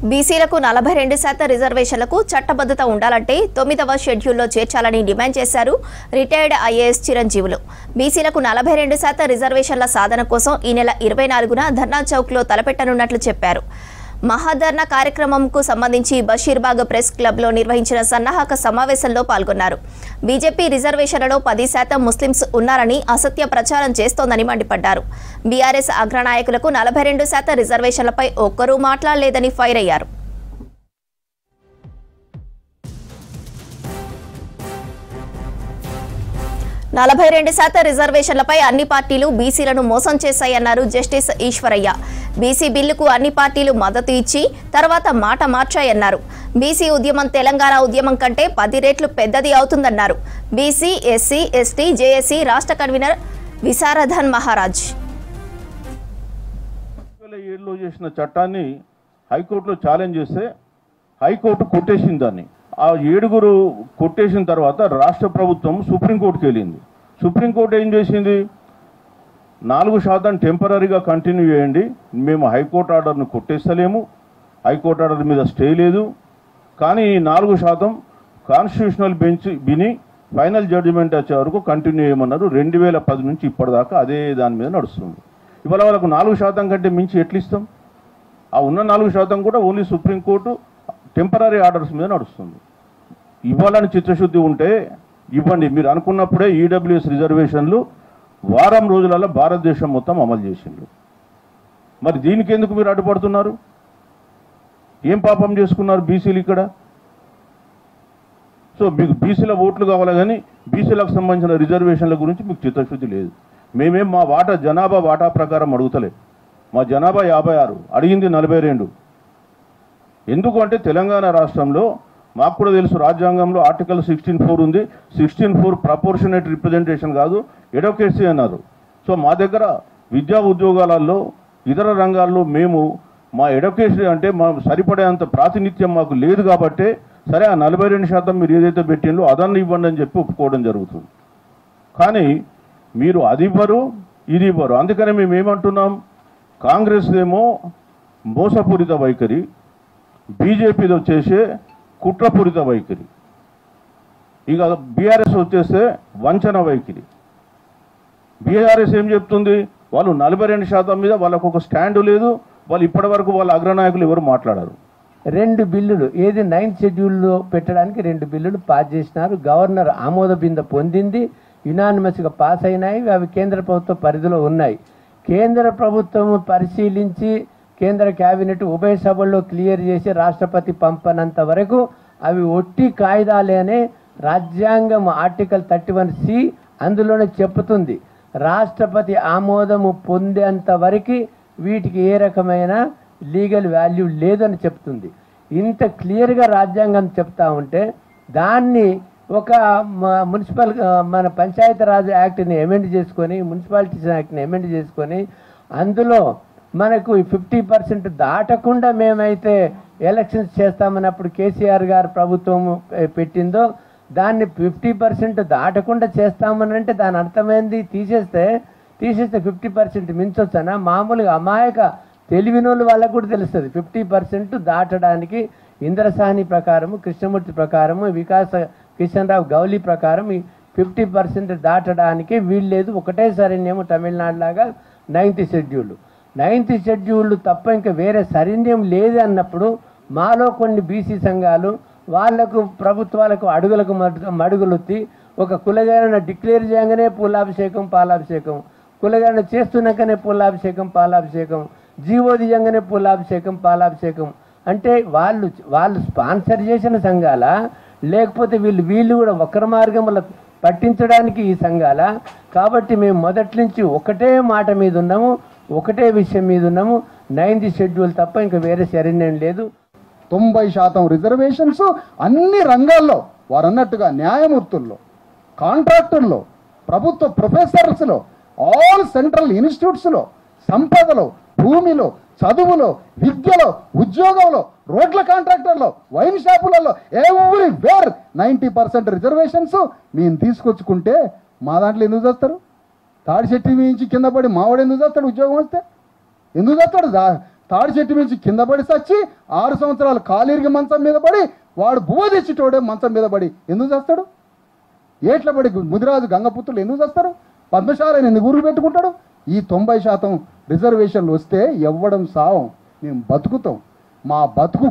బీసీలకు 42% రిజర్వేషన్లకు చట్టబద్ధత ఉండాలంటే 9వ షెడ్యూల్లో చేర్చాలని డిమాండ్ చేశారు రిటైర్డ్ ఐఏఎస్ చిరంజీవులు. బీసీలకు 42% రిజర్వేషన్ల సాధన కోసం ఈ నెల 24న ధర్నా చౌక్లో తలపెట్టనున్నట్లు చెప్పారు. మహాధర్నా కార్యక్రమంకు సంబంధించి బషీర్బాగ్ ప్రెస్ క్లబ్లో నిర్వహించిన సన్నాహక సమావేశంలో పాల్గొన్నారు. బీజేపీ రిజర్వేషన్లలో 10% ముస్లింస్ ఉన్నారని అసత్య ప్రచారం చేస్తోందని మండిపడ్డారు. బీఆర్ఎస్ అగ్రనాయకులకు 42% రిజర్వేషన్లపై ఒక్కరూ మాట్లాడలేదని ఫైర్ అయ్యారు. నలభై 42% రిజర్వేషన్లపై అన్ని పార్టీలు బీసీలను మోసం చేశాయన్నారు జస్టిస్ ఈశ్వరయ్య. బీసీ బిల్లుకు అన్ని పార్టీలు మద్దతు ఇచ్చి తర్వాత మాట మార్చాయన్నారు. బీసీ ఉద్యమం తెలంగాణ ఉద్యమం కంటే 10 రెట్లు పెద్దది అవుతుందన్నారు. బీసీ, ఎస్సీ, ఎస్టీ, జేఏసీ రాష్ట్ర కన్వీనర్ విశారదన్ మహారాజ్. 2007లో చేసిన చట్టాన్ని హైకోర్టులో ఛాలెంజ్ చేస్తే హైకోర్టు కొట్టేసింది దాన్ని. ఆ 7 కొట్టేసిన తర్వాత రాష్ట్ర ప్రభుత్వం సుప్రీంకోర్టుకి వెళ్ళింది. సుప్రీంకోర్టు ఏం చేసింది, 4% టెంపరీగా కంటిన్యూ చేయండి, మేము హైకోర్టు ఆర్డర్ను కొట్టేస్తలేము, హైకోర్టు ఆర్డర్ మీద స్టే లేదు, కానీ 4% కాన్స్టిట్యూషనల్ బెంచ్ విని ఫైనల్ జడ్జిమెంట్ వచ్చే వరకు కంటిన్యూ చేయమన్నారు. 2010 నుంచి ఇప్పటిదాకా అదే దాని మీద నడుస్తుంది. ఇవాళ వాళ్ళకు 4% కంటే మించి ఎట్లు ఇస్తాం? ఆ ఉన్న 4% కూడా ఓన్లీ సుప్రీంకోర్టు టెంపరీ ఆర్డర్స్ మీద నడుస్తుంది. ఇవ్వాలని చిత్తశుద్ధి ఉంటే ఇవ్వండి. మీరు అనుకున్నప్పుడే ఈడబ్ల్యూఎస్ రిజర్వేషన్లు వారం రోజులలో భారతదేశం మొత్తం అమలు చేసిండ్రు. మరి దీనికి ఎందుకు మీరు అడ్డుపడుతున్నారు? ఏం పాపం చేసుకున్నారు బీసీలు ఇక్కడ? సో మీకు బీసీల ఓట్లు కావాలి, కానీ బీసీలకు సంబంధించిన రిజర్వేషన్ల గురించి మీకు చిత్తశుద్ధి లేదు. మేమేం మా జనాభా వాటా ప్రకారం అడుగుతలే. మా జనాభా 56, అడిగింది 42. ఎందుకు అంటే తెలంగాణ రాష్ట్రంలో మాకు కూడా తెలుసు, రాజ్యాంగంలో ఆర్టికల్ 16(4) ఉంది. 16(4) ప్రపోర్షనేట్ రిప్రజెంటేషన్ కాదు, ఎడొకేసీ అన్నారు. సో మా దగ్గర విద్యా ఉద్యోగాలలో ఇతర రంగాల్లో మేము మా ఎడొకేసీ అంటే మా సరిపడేంత ప్రాతినిధ్యం మాకు లేదు కాబట్టి సరే ఆ 42% మీరు ఏదైతే పెట్టిందో అదన్నీ ఇవ్వండి అని చెప్పి ఒప్పుకోవడం జరుగుతుంది. కానీ మీరు అది ఇవ్వరు, ఇది ఇవ్వరు. అందుకని మేము ఏమంటున్నాం, కాంగ్రెస్ ఏమో మోసపూరిత వైఖరి, బీజేపీది వచ్చేసే కుట్రపూరిత వైఖరి, ఇక బీఆర్ఎస్ వచ్చేస్తే వంచన వైఖరి. బీఆర్ఎస్ ఏం చెప్తుంది, వాళ్ళు 42% మీద వాళ్ళకు ఒక స్టాండ్ లేదు. వాళ్ళు ఇప్పటి వరకు వాళ్ళ అగ్రనాయకులు ఎవరు మాట్లాడారు. 2 బిల్లులు ఏది 9th షెడ్యూల్లో పెట్టడానికి 2 బిల్లులు పాస్ చేసినారు. గవర్నర్ ఆమోద బింద పొందింది, యునానిమస్గా పాస్ అయినాయి. అవి కేంద్ర ప్రభుత్వ పరిధిలో ఉన్నాయి. కేంద్ర ప్రభుత్వం పరిశీలించి కేంద్ర క్యాబినెట్ ఉభయ సభల్లో క్లియర్ చేసి రాష్ట్రపతి పంపనంత వరకు అవి ఒట్టి కాయిదాలేనే. రాజ్యాంగం ఆర్టికల్ 31C అందులోనే చెప్తుంది, రాష్ట్రపతి ఆమోదము పొందేంత వరకు వీటికి ఏ రకమైన లీగల్ వాల్యూ లేదని చెప్తుంది. ఇంత క్లియర్గా రాజ్యాంగం చెప్తా ఉంటే దాన్ని ఒక మున్సిపల్ మన పంచాయతీరాజ్ యాక్ట్ని అమెండ్ చేసుకొని, మున్సిపాలిటీస్ యాక్ట్ని అమెండ్ చేసుకొని అందులో మనకు 50% దాటకుండా మేమైతే ఎలక్షన్స్ చేస్తామన్నప్పుడు కేసీఆర్ గారు ప్రభుత్వం పెట్టిందో దాన్ని 50% దాటకుండా చేస్తామని అంటే దాని అర్థమైంది తీసేస్తే 50% మించొచ్చనా? మామూలుగా అమాయక తెలివినోళ్ళు వాళ్ళకు కూడా తెలుస్తుంది 50% దాటడానికి. ఇంద్రసాని ప్రకారము, కృష్ణమూర్తి ప్రకారము, వికాస కిషన్ రావు గౌలీ ప్రకారం ఈ 50% దాటడానికి వీల్లేదు. ఒకటేసారినేమో తమిళనాడు లాగా 9th షెడ్యూల్. 9th షెడ్యూల్ తప్ప ఇంకా వేరే సరైన్యం లేదు అన్నప్పుడు మాలో కొన్ని బీసీ సంఘాలు వాళ్లకు ప్రభుత్వాలకు అడుగులకు మడుగులొత్తి ఒక కులగణన డిక్లేర్ చేయగానే పూలాభిషేకం, పాలాభిషేకం, కులగణన చేస్తున్నాకనే పూలాభిషేకం, పాలాభిషేకం, జీవో దియంగానే పూలాభిషేకం, పాలాభిషేకం అంటే వాళ్ళు స్పాన్సర్ చేసిన సంఘాల, లేకపోతే వీళ్ళు కూడా వక్ర మార్గంలో పట్టించడానికి ఈ సంఘాల? కాబట్టి మేము మొదటి నుంచి ఒకటే మాట మీద ఉన్నాము, ఒకటే విషయం మీద ఉన్నాము, 9th షెడ్యూల్ తప్ప ఇంకా వేరే సరైన లేదు. 90% రిజర్వేషన్స్ అన్ని రంగాల్లో వారు అన్నట్టుగా న్యాయమూర్తుల్లో, కాంట్రాక్టర్లో, ప్రభుత్వ ప్రొఫెసర్స్లో, ఆల్ సెంట్రల్ ఇన్స్టిట్యూట్స్లో, సంపదలో, భూమిలో, చదువులో, విద్యలో, ఉద్యోగంలో, రోడ్ల కాంట్రాక్టర్లో, వైన్ షాపులలో ఎవ్రీవేర్ 90% రిజర్వేషన్స్ మేము తీసుకొచ్చుకుంటే మా దాంట్లో ఎందుకు చేస్తారు? తాడి చెట్టు మించి కింద పడి మావాడు ఎందుకు చేస్తాడు? ఉద్యోగం వస్తే ఎందుకు చేస్తాడు? తాడి చెట్టు మించి కింద పడి చచ్చి 6 సంవత్సరాలు కాలిరిగి మంచం మీద పడి వాడు బువ్వ తెచ్చిటోడే మంచం మీద పడి ఎందుకు చేస్తాడు? ఏట్ల పడి ముదిరాజు గంగపుత్రులు ఎందుకు చేస్తారు? పద్మశాలని ఎన్ని ఊరు పెట్టుకుంటాడు? ఈ 90% రిజర్వేషన్లు వస్తే ఎవ్వడం సావం, మేము బతుకుతాం. మా బతుకు